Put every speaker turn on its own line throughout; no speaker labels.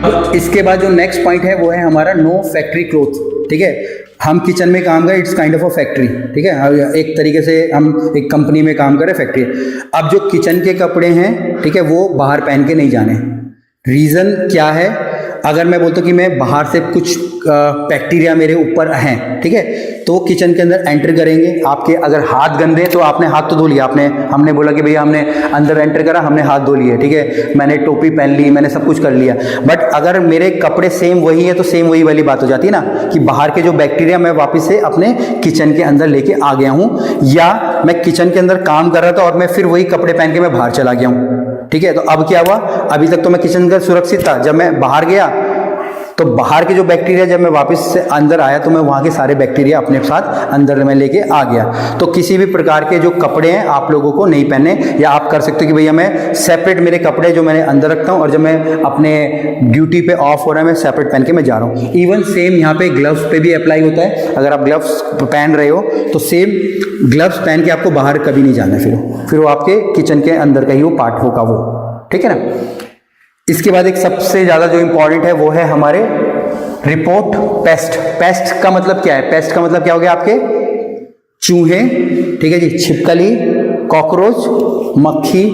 अब इसके बाद जो नेक्स्ट पॉइंट है वो है हमारा नो फैक्ट्री क्लोथ। ठीक है, हम किचन में काम करें, it's kind of a factory. ठीक है, एक तरीके से हम एक कंपनी में काम करें, फैक्ट्री। अब जो किचन के कपड़े हैं, ठीक है, वो बाहर पहन के नहीं जाने। रीज़न क्या है? अगर मैं बोलता हूँ कि मैं बाहर से कुछ बैक्टीरिया मेरे ऊपर हैं, ठीक है, तो किचन के अंदर एंटर करेंगे, आपके अगर हाथ गंदे तो आपने हाथ तो धो लिया, हमने बोला कि भैया हमने अंदर एंटर करा, हमने हाथ धो लिए, ठीक है, मैंने टोपी पहन ली, मैंने सब कुछ कर लिया। बट अगर मेरे कपड़े सेम वही है तो सेम वही वाली बात हो जाती है ना, कि बाहर के जो बैक्टीरिया मैं वापस से अपने किचन के अंदर लेके आ गया हूँ, या मैं किचन के अंदर काम कर रहा था और मैं फिर वही कपड़े पहन के मैं बाहर चला गया हूँ। ठीक है, तो अब क्या हुआ? अभी तक तो मैं किचन का सुरक्षित था, जब मैं बाहर गया तो बाहर के जो बैक्टीरिया, जब मैं वापस से अंदर आया तो मैं वहाँ के सारे बैक्टीरिया अपने साथ अंदर में लेके आ गया। तो किसी भी प्रकार के जो कपड़े हैं आप लोगों को नहीं पहने, या आप कर सकते हो कि भैया मैं सेपरेट मेरे कपड़े जो मैंने अंदर रखता हूँ और जब मैं अपने ड्यूटी पे ऑफ हो रहा है मैं सेपरेट पहन के मैं जा रहा हूँ। इवन सेम यहाँ पे ग्लव्स पे भी अप्लाई होता है। अगर आप ग्लव्स पहन रहे हो तो सेम ग्लव्स पहन के आपको बाहर कभी नहीं जाना, फिर वो आपके किचन के अंदर का ही वो पार्ट होगा वो। ठीक है ना। इसके बाद एक सबसे ज़्यादा जो इंपॉर्टेंट है वो है हमारे रिपोर्ट पेस्ट। पेस्ट का मतलब क्या है? पेस्ट का मतलब क्या हो गया? आपके चूहे, ठीक है जी, छिपकली, कॉकरोच, मक्खी,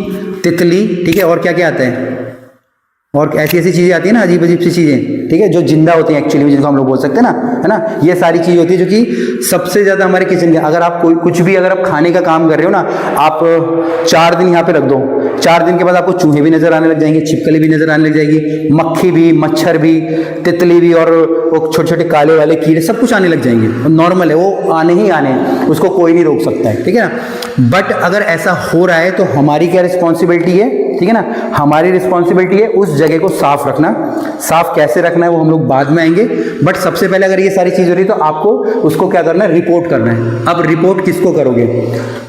तितली, ठीक है, और क्या क्या आते हैं, और ऐसी ऐसी चीज़ें आती है ना, अजीब अजीब सी चीज़ें, ठीक है, जो जिंदा होती हैं एक्चुअली में, जिनको हम लोग बोल सकते हैं ना, है ना। ये सारी चीज़ होती है जो कि सबसे ज़्यादा हमारे किचन के, अगर आप कोई कुछ भी अगर आप खाने का काम कर रहे हो ना, आप 4 दिन यहाँ पे रख दो, 4 दिन के बाद आपको चूहे भी नजर आने लग जाएंगे, छिपकली भी नजर आने लग जाएगी, मक्खी भी, मच्छर भी, तितली भी, और वो छोटे छोटे काले वाले कीड़े सब कुछ आने लग जाएंगे। नॉर्मल है, वो आने ही आने, उसको कोई नहीं रोक सकता है। ठीक है ना। बट अगर ऐसा हो रहा है तो हमारी क्या रिस्पॉन्सिबिलिटी है? ठीक है ना, हमारी रिस्पॉन्सिबिलिटी है उस जगह को साफ रखना। साफ कैसे रखना है वो हम लोग बाद में आएंगे, बट सबसे पहले अगर ये सारी चीज हो रही है तो आपको उसको क्या करना है? रिपोर्ट करना है। अब रिपोर्ट किसको करोगे?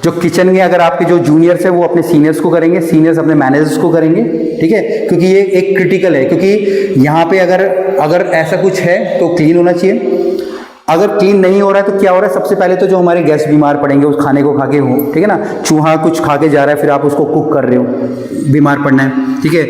जो किचन में अगर आपके जो जूनियर्स है वो अपने सीनियर्स को करेंगे, सीनियर्स अपने मैनेजर्स को करेंगे। ठीक है, क्योंकि ये एक क्रिटिकल है, क्योंकि यहाँ पे अगर ऐसा कुछ है तो क्लीन होना चाहिए। अगर क्लीन नहीं हो रहा है तो क्या हो रहा है? सबसे पहले तो जो हमारे गेस्ट बीमार पड़ेंगे उस खाने को खा के हो, ठीक है ना। चूहा कुछ खा के जा रहा है, फिर आप उसको कुक कर रहे हो, बीमार पड़ना है। ठीक है,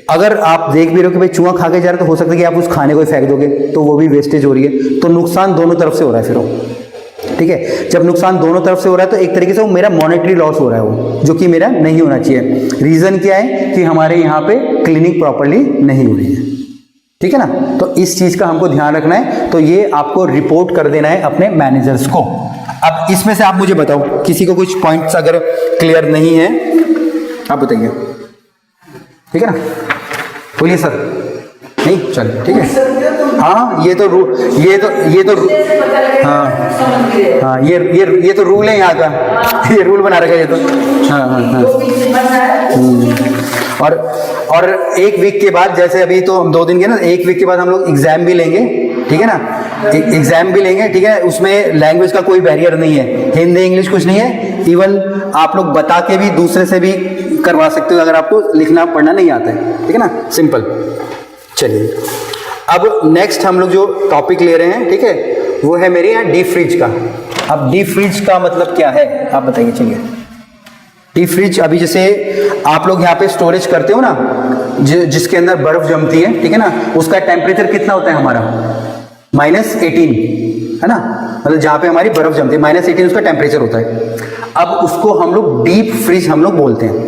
अगर आप देख भी रहे हो कि भाई चूहा खा के जा रहा है तो हो सकता है कि आप उस खाने को ही फेंक दोगे, तो वो भी वेस्टेज हो रही है। तो नुकसान दोनों तरफ से हो रहा है फिर वो। ठीक है, जब नुकसान दोनों तरफ से हो रहा है तो एक तरीके से वो मेरा मॉनेटरी लॉस हो रहा है वो, जो कि मेरा नहीं होना चाहिए। रीजन क्या है? कि हमारे यहाँ पे क्लीनिंग प्रॉपरली नहीं हो रही है। ठीक है ना, तो इस चीज का हमको ध्यान रखना है। तो ये आपको रिपोर्ट कर देना है अपने मैनेजर्स को। अब इसमें से आप मुझे बताओ, किसी को कुछ पॉइंट्स अगर क्लियर नहीं है आप बताइए। ठीक है ना, बोलिए सर। नहीं, चलिए ठीक है। हाँ, ये तो हाँ, ये तो रूल है यहाँ का, ये रूल बना रखा है ये तो। हाँ हाँ हाँ। और एक वीक के बाद, जैसे अभी तो 2 दिन के ना, 1 वीक के बाद हम लोग एग्जाम भी लेंगे। ठीक है ना, एग्जाम भी लेंगे। ठीक है, उसमें लैंग्वेज का कोई बैरियर नहीं है, हिंदी इंग्लिश कुछ नहीं है। इवन आप लोग बता के भी दूसरे से भी करवा सकते हो अगर आपको लिखना पढ़ना नहीं आता है। ठीक है ना, सिंपल। चलिए, अब नेक्स्ट हम लोग जो टॉपिक ले रहे हैं, ठीक है, वो है मेरे यहाँ डीप फ्रिज का। अब डीप फ्रिज का मतलब क्या है आप बताइए। चलिए, डीप फ्रिज, अभी जैसे आप लोग यहाँ पे स्टोरेज करते हो ना, जिसके अंदर बर्फ जमती है, ठीक है ना, उसका टेम्परेचर कितना होता है हमारा? -18, है ना, मतलब जहाँ पे हमारी बर्फ जमती है -18 उसका टेम्परेचर होता है। अब उसको हम लोग डीप फ्रिज हम लोग बोलते हैं।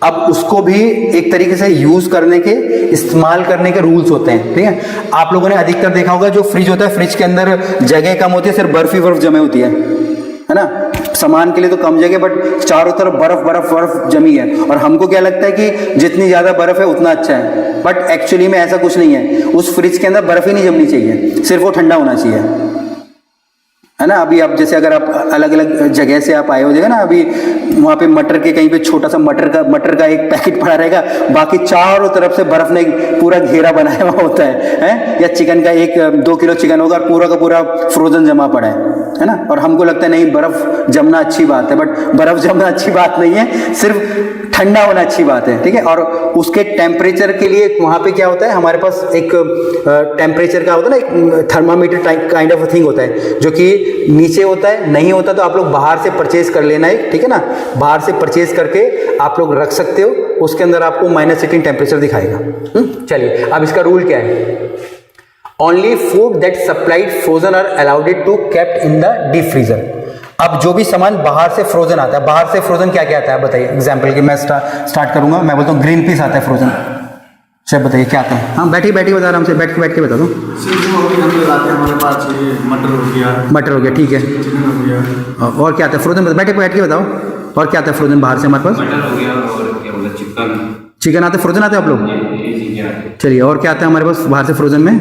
अब उसको भी एक तरीके से यूज करने के, इस्तेमाल करने के रूल्स होते हैं। ठीक है, आप लोगों ने अधिकतर देखा होगा जो फ्रिज होता है, फ्रिज के अंदर जगह कम होती है, सिर्फ बर्फ ही बर्फ जमे होती है ना। सामान के लिए तो कम जगह, बट चारों तरफ बर्फ बर्फ बर्फ जमी है। और हमको क्या लगता है कि जितनी ज्यादा बर्फ है उतना अच्छा है, बट एक्चुअली में ऐसा कुछ नहीं है। उस फ्रिज के अंदर बर्फ ही नहीं जमनी चाहिए, सिर्फ वो ठंडा होना चाहिए, है ना। अभी आप जैसे अगर आप अलग अलग जगह से आप आए हो जाएगा ना, अभी वहाँ पे मटर के कहीं पे छोटा सा मटर का एक पैकेट पड़ा रहेगा, बाकी चारों तरफ से बर्फ ने पूरा घेरा बनाया हुआ होता है। या चिकन का 1-2 किलो चिकन होगा और पूरा का पूरा फ्रोजन जमा पड़ा है। है ना। और हमको लगता है नहीं बर्फ़ जमना अच्छी बात है, बट बर्फ़ जमना अच्छी बात नहीं है, सिर्फ ठंडा होना अच्छी बात है, ठीक है। और उसके टेम्परेचर के लिए वहाँ पे क्या होता है, हमारे पास एक टेम्परेचर का होता है ना, एक thermometer type kind of thing होता है जो कि नीचे होता है। नहीं होता तो आप लोग बाहर से परचेज कर लेना है, ठीक है ना। बाहर से परचेज करके आप लोग रख सकते हो, उसके अंदर आपको -18 टेम्परेचर दिखाएगा। चलिए, अब इसका रूल क्या है। Only food that supplied frozen are allowed to kept in the deep freezer. अब जो भी सामान बाहर से फ्रोजन आता है, बाहर से फ्रोजन क्या क्या आता है बताइए। एग्जाम्पल की मैं स्टार्ट करूंगा, मैं बोलता हूँ ग्रीन पीस आता है फ्रोजन। चलिए बताइए क्या आता है। हाँ बैठिए बता रहा हूँ, बैठ के बता दो।
हमारे पास मटर हो गया,
ठीक है।
चिकन हो गया,
और क्या आता है फ्रोजन, बैठ के बताओ। और क्या आता है फ्रोजन बाहर से हमारे पास?
मटर हो गया और क्या बोला,
चिकन आता है, फ्रोजन आता है आप लोग। चलिए, और क्या आता है हमारे पास बाहर से फ्रोजन में?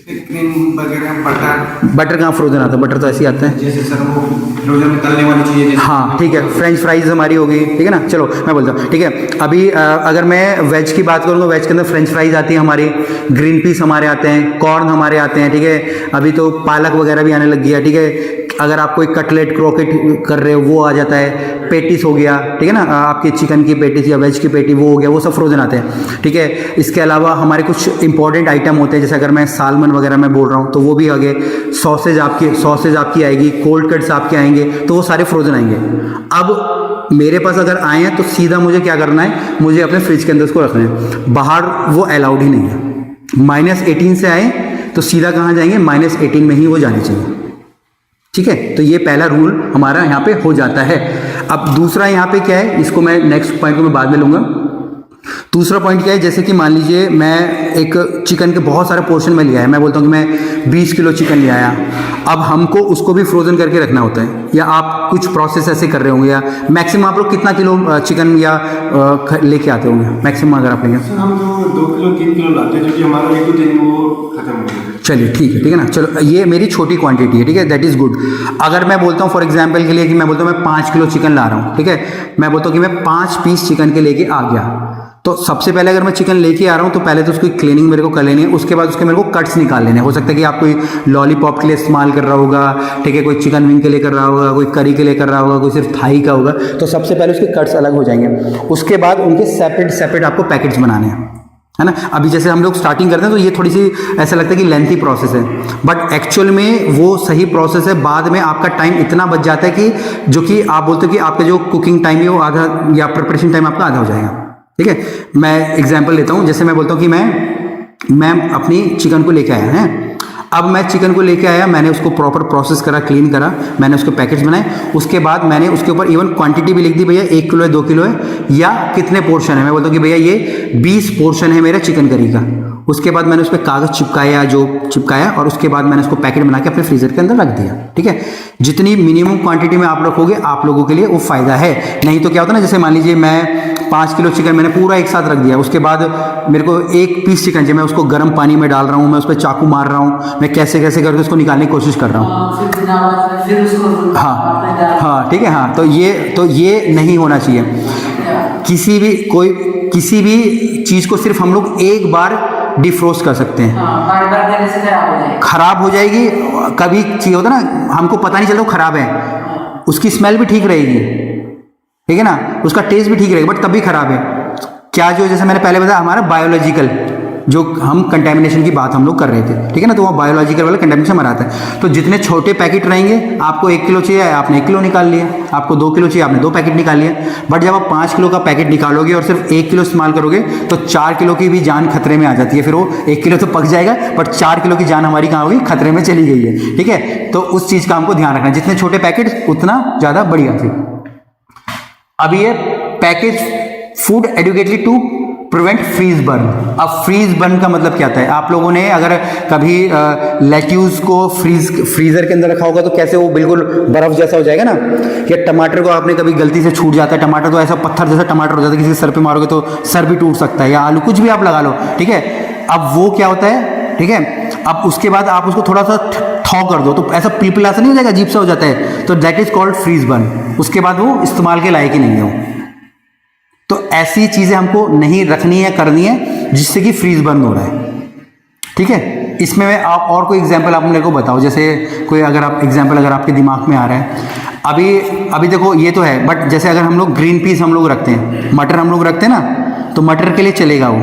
क्रीम वगैरह,
बटर कहाँ फ्रोजन आता है? बटर तो ऐसे ही आता है
जैसे सर वो फ्रोजन में तलने वाली चीज़ें।
हाँ ठीक है, फ्रेंच फ्राइज हमारी होगी, ठीक है ना। चलो मैं बोलता हूँ, ठीक है। अभी अगर मैं वेज की बात करूँगा, वेज के अंदर फ्रेंच फ्राइज आती है हमारी, ग्रीन पीस हमारे आते हैं, कॉर्न हमारे आते हैं, ठीक है। अभी तो पालक वगैरह भी आने लग गया, ठीक है। अगर आप कोई कटलेट क्रोकेट कर रहे हो वो आ जाता है। पेटिस हो गया, ठीक है ना, आपकी चिकन की पेटिस या वेज की पेटी वो हो गया, वो सब फ्रोजन आते हैं, ठीक है। इसके अलावा हमारे कुछ इंपॉर्टेंट आइटम होते हैं, जैसे अगर मैं सालमन वगैरह मैं बोल रहा हूँ तो वो भी आगे। सॉसेज आपकी आएगी, कोल्ड कट्स आपके आएंगे, तो वो सारे फ्रोजन आएंगे। अब मेरे पास अगर आए हैं तो सीधा मुझे क्या करना है, मुझे अपने फ्रिज के अंदर उसको रखना है। बाहर वो अलाउड ही नहीं है। -18 से आए तो सीधा कहाँ जाएंगे, -18 में ही वो जाने चाहिए, ठीक है। तो ये पहला रूल हमारा यहाँ पे हो जाता है। अब दूसरा यहाँ पे क्या है, इसको मैं नेक्स्ट पॉइंट को मैं बाद में लूँगा। दूसरा पॉइंट क्या है, जैसे कि मान लीजिए मैं एक चिकन के बहुत सारे पोर्शन में लिया है, मैं बोलता हूँ कि मैं 20 किलो चिकन ले आया। अब हमको उसको भी फ्रोजन करके रखना होता है, या आप कुछ प्रोसेस ऐसे कर रहे होंगे, या मैक्सिमम आप लोग कितना किलो चिकन या लेके आते होंगे मैक्सिमम अगर आप लेंगे?
हम तो 2 किलो 3 किलो लाते हैं, क्योंकि हमारा एक दिन वो खत्म हो गया।
चलिए ठीक है ना। चलो ये मेरी छोटी क्वांटिटी है, ठीक है, दैट इज़ गुड। अगर मैं बोलता हूँ फॉर एग्जांपल के लिए कि मैं बोलता हूँ मैं 5 किलो चिकन ला रहा हूँ, ठीक है। मैं बोलता हूँ कि मैं 5 पीस चिकन के लेके आ गया, तो सबसे पहले अगर मैं चिकन लेके आ रहा हूँ तो पहले तो उसकी क्लीनिंग मेरे को कर लेनी है। उसके बाद उसके मेरे को कट्स निकाल लेने हैं। हो सकता है कि आप कोई लॉलीपॉप के लिए इस्तेमाल कर रहा होगा, ठीक है, कोई चिकन विंग के लिए कर रहा होगा, कोई करी के लिए कर रहा होगा, कोई सिर्फ थाई का होगा, तो सबसे पहले उसके कट्स अलग हो जाएंगे। उसके बाद उनके सेपरेट आपको पैकेट्स बनाने हैं, है ना। अभी जैसे हम लोग स्टार्टिंग करते हैं तो ये थोड़ी सी ऐसा लगता है कि लेंथी प्रोसेस है, बट एक्चुअल में वो सही प्रोसेस है। बाद में आपका टाइम इतना बच जाता है कि जो कि आप बोलते हो कि आपका जो कुकिंग टाइम है वो आधा, या प्रिपरेशन टाइम आपका आधा हो जाएगा, ठीक है। मैं एग्जांपल लेता हूँ, जैसे मैं बोलता हूँ कि मैं अपनी चिकन को लेके आया है। अब मैं चिकन को लेके आया, मैंने उसको प्रॉपर प्रोसेस करा, क्लीन करा, मैंने उसके पैकेट्स बनाए। उसके बाद मैंने उसके ऊपर इवन क्वांटिटी भी लिख दी, भैया 1 किलो है, 2 किलो है, या कितने पोर्शन है। मैं बोलता हूँ कि भैया ये 20 पोर्शन है मेरा चिकन करी का। उसके बाद मैंने उस पर कागज़ चिपकाया और उसके बाद मैंने उसको पैकेट बना के अपने फ्रीजर के अंदर रख दिया, ठीक है। जितनी मिनिमम क्वांटिटी में आप रखोगे आप लोगों के लिए वो फ़ायदा है। नहीं तो क्या होता है ना, जैसे मान लीजिए मैं 5 किलो चिकन मैंने पूरा एक साथ रख दिया, उसके बाद मेरे को 1 पीस चिकन चाहिए, मैं उसको गर्म पानी में डाल रहा हूँ, मैं उस पर चाकू मार रहा हूँ, मैं कैसे करके उसको निकालने की कोशिश कर रहा हूँ। हाँ ठीक है। हाँ, तो ये नहीं होना चाहिए। किसी भी चीज़ को सिर्फ हम लोग एक बार डिफ्रोस्ट कर सकते हैं। खराब हो जाएगी, कभी चीज होता ना, हमको पता नहीं चलता वो खराब है, उसकी स्मेल भी ठीक रहेगी, ठीक है ना, उसका टेस्ट भी ठीक रहेगा, बट तब भी खराब है। क्या जो जैसे मैंने पहले बताया, हमारा बायोलॉजिकल जो हम कंटेमिनेशन की बात हम लोग कर रहे थे, ठीक है ना, तो वो बायोलॉजिकल वाला कंटेमिनेशन हमारा आता है। तो जितने छोटे पैकेट रहेंगे, आपको 1 किलो चाहिए आपने 1 किलो निकाल लिया, आपको 2 किलो चाहिए आपने 2 पैकेट निकाल लिया। बट जब आप 5 किलो का पैकेट निकालोगे और सिर्फ 1 किलो इस्तेमाल करोगे तो 4 किलो की भी जान खतरे में आ जाती है। फिर वो 1 किलो तो पक जाएगा, बट 4 किलो की जान हमारी कहाँ होगी, खतरे में चली गई है, ठीक है। तो उस चीज़ का हमको ध्यान रखना, जितने छोटे पैकेट उतना ज़्यादा बढ़िया थी। अभी ये package food adequately to prevent freeze burn. अब फ्रीज बर्न का मतलब क्या होता है? आप लोगों ने अगर कभी लेट्यूस को फ्रीजर के अंदर रखा होगा तो कैसे वो बिल्कुल बर्फ जैसा हो जाएगा ना, या टमाटर को आपने कभी गलती से छूट जाता है, टमाटर तो ऐसा पत्थर जैसा टमाटर हो जाता है, किसी सर पे मारोगे तो सर भी टूट सकता है, या आलू कुछ भी आप लगा लो, ठीक है। अब वो क्या होता है, ठीक है, अब उसके बाद आप उसको थोड़ा सा थॉ कर दो तो ऐसा पिलपिला सा नहीं हो जाएगा, अजीब सा हो जाता है, तो that is called freeze burn. उसके बाद वो इस्तेमाल के लायक ही नहीं है वो। तो ऐसी चीजें हमको नहीं रखनी है, करनी है जिससे कि फ्रीज बर्न हो रहा है, ठीक है। इसमें मैं आप और कोई एग्जांपल आप मेरे को बताओ, जैसे कोई अगर आप एग्जांपल अगर आपके दिमाग में आ रहा है। अभी देखो ये तो है, बट जैसे अगर हम लोग ग्रीन पीस हम लोग रखते हैं, मटर हम लोग रखते हैं ना, तो मटर के लिए चलेगा वो,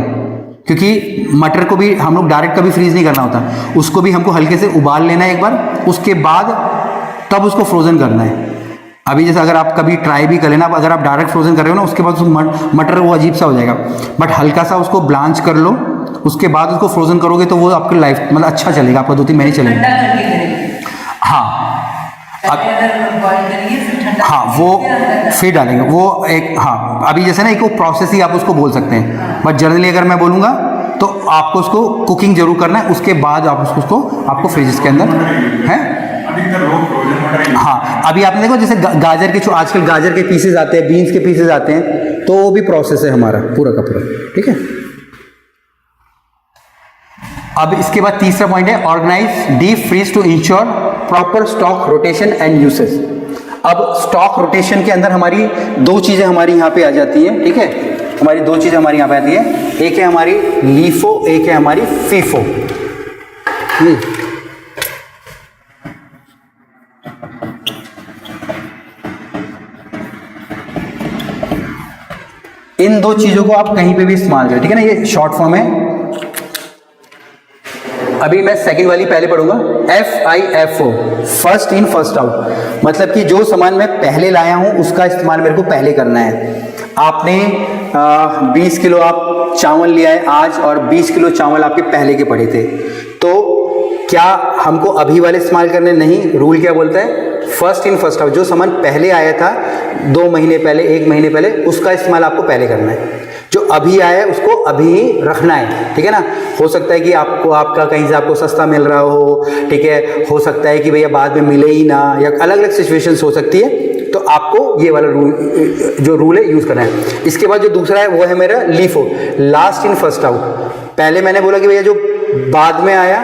क्योंकि मटर को भी हम लोग डायरेक्ट कभी फ्रीज नहीं करना होता, उसको भी हमको हल्के से उबाल लेना है एक बार, उसके बाद तब उसको फ्रोज़न करना है। अभी जैसे अगर आप कभी ट्राई भी कर लेना, अगर आप डायरेक्ट फ्रोज़न कर रहे हो ना, उसके बाद मटर वो अजीब सा हो जाएगा, बट हल्का सा उसको ब्लांच कर लो, उसके बाद उसको फ्रोज़न करोगे तो वो आपकी लाइफ मतलब अच्छा चलेगा, आपका 2-3 महीने चलेगा। हाँ हाँ वो फिर डालेंगे वो एक, हाँ अभी जैसे ना एक वो प्रोसेस ही आप उसको बोल सकते हैं, बट जनरली अगर मैं बोलूँगा तो आपको उसको कुकिंग जरूर करना है, उसके बाद आप उसको आपको फ्रिज के अंदर है। हाँ अभी आपने देखो जैसे गाजर के जो आजकल गाजर के पीसेज आते हैं, बीन्स के पीसेज आते हैं, तो वो भी प्रोसेस है हमारा पूरा का पूरा, ठीक है। अब इसके बाद तीसरा पॉइंट है organise deep freeze to ensure proper stock rotation and usage. अब स्टॉक रोटेशन के अंदर हमारी 2 चीज़ें हमारी यहाँ पे आ जाती हैं, ठीक है, हमारी 2 चीज़ें हमारी यहाँ पे आती है, एक है हमारी लीफो, एक है हमारी फीफो। इन 2 चीज़ों को आप कहीं पे भी इस्तेमाल करें, ठीक है ना, ये शॉर्ट फॉर्म है। अभी मैं सेकंड वाली पहले पढ़ूंगा, FIFO, first in first out, मतलब कि जो सामान मैं पहले लाया हूं उसका इस्तेमाल मेरे को पहले करना है। आपने 20 किलो आप चावल लिया है आज, और 20 किलो चावल आपके पहले के पड़े थे, तो क्या हमको अभी वाले इस्तेमाल करने? नहीं, रूल क्या बोलता है, फर्स्ट इन फर्स्ट आउट, जो सामान पहले आया था 2 महीने पहले, 1 महीने पहले, उसका इस्तेमाल आपको पहले करना है। जो अभी आया है उसको अभी ही रखना है, ठीक है ना। हो सकता है कि आपको आपका कहीं से आपको सस्ता मिल रहा हो, ठीक है, हो सकता है कि भैया बाद में मिले ही ना, या अलग अलग सिचुएशंस हो सकती है, तो आपको ये वाला रूल है यूज़ करना है। इसके बाद जो दूसरा है वो है मेरा LIFO, last in first out. पहले मैंने बोला कि भैया जो बाद में आया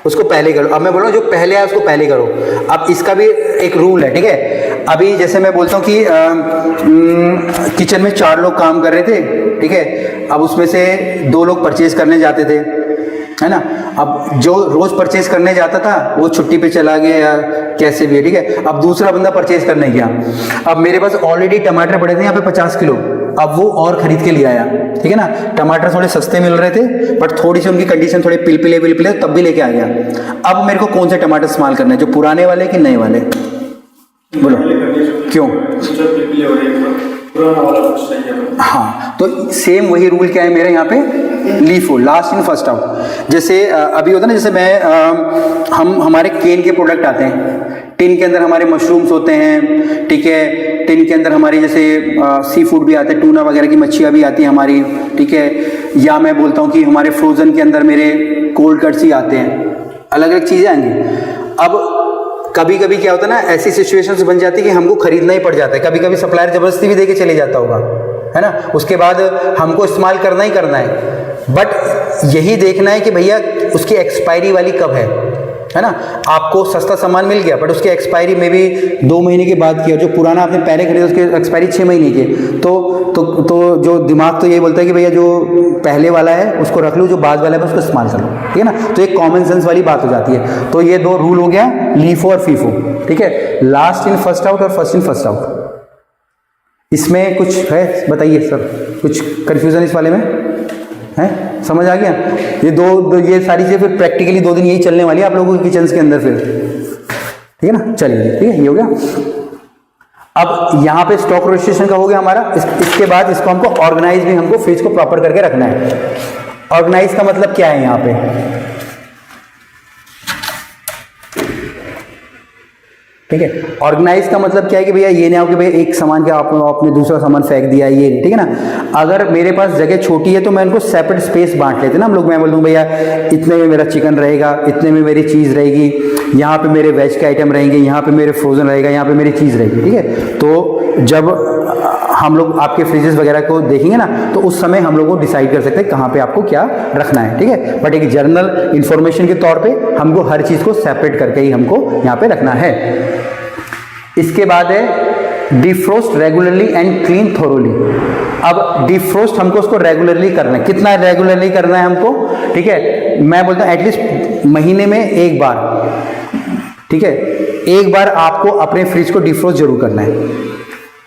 उसको पहले करो, अब मैं बोल रहा हूँ जो पहले आया उसको पहले करो। अब इसका भी एक रूल है, ठीक है। अभी जैसे मैं बोलता हूँ कि किचन में 4 लोग काम कर रहे थे, ठीक है, अब उसमें से 2 लोग परचेज करने जाते थे, है ना। अब जो रोज परचेज करने जाता था वो छुट्टी पे चला गया या कैसे भी है, ठीक है। अब दूसरा बंदा परचेज करने गया, अब मेरे पास ऑलरेडी टमाटर पड़े थे यहाँ पे 50 किलो, अब वो और खरीद के ले आया, ठीक है ना। टमाटर थोड़े सस्ते मिल रहे थे, बट थोड़ी सी उनकी कंडीशन थोड़े पिलपिले तब भी लेके आ गया। अब मेरे को कौन से टमाटर इस्तेमाल करना है, जो पुराने वाले कि नए वाले? बोलो क्यों? हाँ, तो सेम वही रूल क्या है मेरे यहाँ पे, LIFO, last in first out. जैसे अभी होता है ना, जैसे मैं हमारे केन के प्रोडक्ट आते हैं, टिन के अंदर हमारे मशरूम्स होते हैं, ठीक है, टिन के अंदर हमारी जैसे सी फूड भी आते हैं, टूना वगैरह की मच्छियाँ भी आती हैं हमारी, ठीक है, या मैं बोलता हूँ कि हमारे फ्रोज़न के अंदर मेरे कोल्ड कट्स ही आते हैं, अलग अलग चीज़ें आएंगी। अब कभी कभी क्या होता है ना, ऐसी सिचुएशंस बन जाती है कि हमको खरीदना ही पड़ जाता है, कभी कभी सप्लायर ज़बरदस्ती भी देके चले जाता होगा, है ना, उसके बाद हमको इस्तेमाल करना ही करना है, बट यही देखना है कि भैया उसकी एक्सपायरी वाली कब है ना। आपको सस्ता सामान मिल गया, बट उसकी एक्सपायरी में भी 2 महीने के बाद की, और जो पुराना आपने पहले खरीदा उसकी एक्सपायरी 6 महीने की, तो जो दिमाग तो ये बोलता है कि भैया जो पहले वाला है उसको रख लो, जो बाद वाला है उसको इस्तेमाल कर लो, ठीक है ना। तो एक कॉमन सेंस वाली बात हो जाती है। तो ये 2 रूल हो गया, लीफो और फीफो, ठीक है, लास्ट इन फर्स्ट आउट और फर्स्ट इन फर्स्ट आउट। इसमें कुछ है, बताइए सर, कुछ कन्फ्यूजन इस वाले में है? समझ आ गया? ये दो ये सारी चीज़ें फिर प्रैक्टिकली 2 दिन यही चलने वाली है आप लोगों के किचन के अंदर फिर, ठीक है ना। चलिए, ठीक है, ये हो गया। अब यहाँ पे स्टॉक रोटेशन का हो गया हमारा। इसके बाद इसको हमको ऑर्गेनाइज भी, हमको फ्रिज को प्रॉपर करके रखना है। ऑर्गेनाइज का मतलब क्या है यहाँ पे, ठीक है। ऑर्गेनाइज का मतलब क्या है कि भैया ये नहीं हो कि भैया एक सामान के आपने दूसरा सामान फेंक दिया, ये नहीं, ठीक है ना। अगर मेरे पास जगह छोटी है तो मैं इनको सेपरेट स्पेस बांट लेते ना हम लोग। मैं बोल दूँ भैया इतने में मेरा चिकन रहेगा, इतने में मेरी चीज़ रहेगी, यहाँ पे मेरे वेज के आइटम रहेंगे, यहाँ पे मेरे फ्रोजन रहेगा, यहाँ पे मेरी चीज़ रहेगी, ठीक है। तो जब हम लोग आपके फ्रिजेस वगैरह को देखेंगे ना, तो उस समय हम लोग को डिसाइड कर सकते हैं कहाँ पे आपको क्या रखना है, ठीक है। बट एक जनरल इंफॉर्मेशन के तौर पे हमको हर चीज़ को सेपरेट करके ही हमको यहाँ पे रखना है। इसके बाद है defrost regularly and clean thoroughly. अब डिफ्रोस्ट हमको उसको रेगुलरली करना है, कितना रेगुलरली करना है हमको, ठीक है, मैं बोलता हूँ एटलीस्ट महीने में एक बार, ठीक है, एक बार आपको अपने फ्रिज को डिफ्रोस्ट जरूर करना है।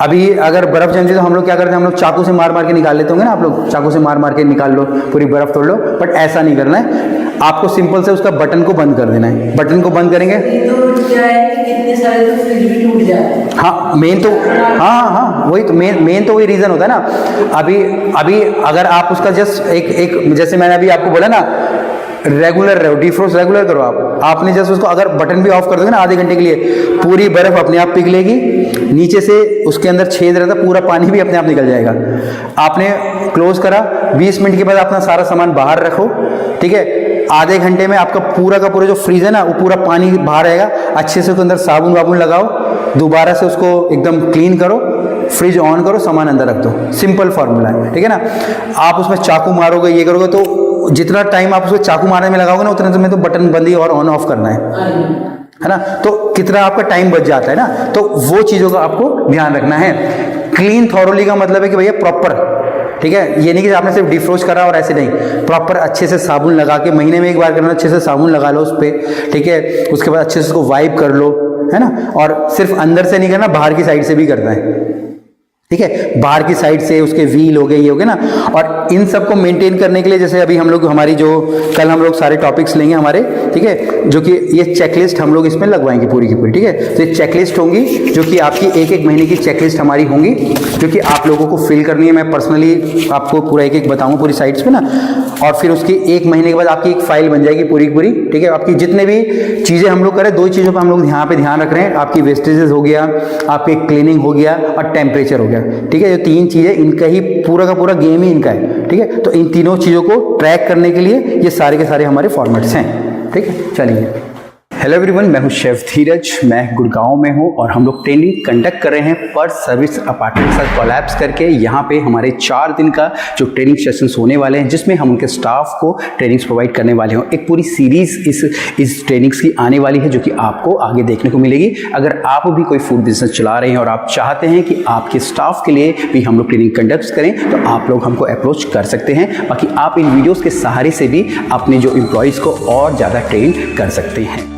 अभी अगर बर्फ जमती तो हम लोग क्या करते हैं, हम लोग चाकू से मार मार के निकाल लेते होंगे ना, आप लोग चाकू से मार मार के निकाल लो, पूरी बर्फ तोड़ लो, बट ऐसा नहीं करना है, आपको सिंपल से उसका बटन को बंद कर देना है। बटन को बंद करेंगे
तो क्या है कि कितने सारे तो फ्रिज भी टूट जाते हैं।
हाँ मेन तो हाँ वही तो मेन तो वही रीज़न होता है ना। अभी अगर आप उसका जस्ट एक जैसे मैंने अभी आपको बोला ना, रेगुलर रहो, डिफ्रोस्ट रेगुलर करो आपने जस्ट उसको अगर बटन भी ऑफ कर दोगे ना आधे घंटे के लिए, पूरी बर्फ अपने आप पिघलेगी, नीचे से उसके अंदर छेद रहता, पूरा पानी भी अपने आप निकल जाएगा। आपने क्लोज करा, 20 मिनट के बाद अपना सारा सामान बाहर रखो, ठीक है, आधे घंटे में आपका पूरा का पूरा जो फ्रीज है ना वो पूरा पानी बाहर आएगा, अच्छे से उसके अंदर साबुन वाबुन लगाओ, दोबारा से उसको एकदम क्लीन करो, फ्रिज ऑन करो, सामान अंदर रख दो, सिंपल फार्मूला है, ठीक है ना। आप उसमें चाकू मारोगे, ये करोगे, तो जितना टाइम आप उसको चाकू मारने में लगाओगे ना उतना समय तो बटन बंद ही और ऑन ऑफ करना है ना, तो कितना आपका टाइम बच जाता है ना। तो वो चीज़ों का आपको ध्यान रखना है। क्लीन थॉरोली का मतलब है कि भैया प्रॉपर, ठीक है, ये नहीं कि आपने सिर्फ डिफ्रोस्ट करा और ऐसे नहीं, प्रॉपर अच्छे से साबुन लगा के, महीने में एक बार करना, अच्छे से साबुन लगा लो उस पर, ठीक है, उसके बाद अच्छे से उसको वाइप कर लो, है ना। और सिर्फ अंदर से नहीं करना, बाहर की साइड से भी करना है, ठीक है, बाहर की साइड से उसके व्हील हो गए, ये हो गए ना। और इन सब को मेंटेन करने के लिए जैसे अभी हम लोग हमारी जो कल हम लोग सारे टॉपिक्स लेंगे हमारे, ठीक है, जो कि ये चेकलिस्ट हम लोग इसमें लगवाएंगे पूरी की पूरी, ठीक है। तो ये चेकलिस्ट होंगी जो कि आपकी एक महीने की चेकलिस्ट हमारी होंगी, जो कि आप लोगों को फिल करनी है। मैं पर्सनली आपको पूरा एक बताऊंगा पूरी साइट्स पे ना, और फिर उसकी 1 महीने के बाद आपकी एक फाइल बन जाएगी पूरी की पूरी, ठीक है। आपकी जितने भी चीज़ें हम लोग करें, 2 चीज़ों पर हम लोग यहाँ पे ध्यान रख रहे हैं, आपकी वेस्टेजेस हो गया, आपकी क्लीनिंग हो गया और टेम्परेचर हो गया, ठीक है। जो 3 चीज़ें, इनका ही पूरा का पूरा गेम ही इनका है, ठीक है। तो इन तीनों चीज़ों को ट्रैक करने के लिए ये सारे के सारे हमारे फॉर्मेट्स हैं, ठीक है। चलिए, हेलो एवरीवन, मैं हूं शेफ धीरज, मैं गुड़गांव में हूं और हम लोग ट्रेनिंग कंडक्ट कर रहे हैं पर सर्विस अपार्टमेंट के साथ कोलैब्स करके। यहाँ पे हमारे 4 दिन का जो ट्रेनिंग सेशंस होने वाले हैं, जिसमें हम उनके स्टाफ को ट्रेनिंग्स प्रोवाइड करने वाले हैं। एक पूरी सीरीज इस ट्रेनिंग्स की आने वाली है, जो कि आपको आगे देखने को मिलेगी। अगर आप भी कोई फूड बिजनेस चला रहे हैं और आप चाहते हैं कि आपके स्टाफ के लिए भी हम लोग ट्रेनिंग कंडक्ट करें, तो आप लोग हमको अप्रोच कर सकते हैं। बाकी आप इन वीडियोज़ के सहारे से भी अपने जो एम्प्लॉयज़ को और ज़्यादा ट्रेन कर सकते हैं।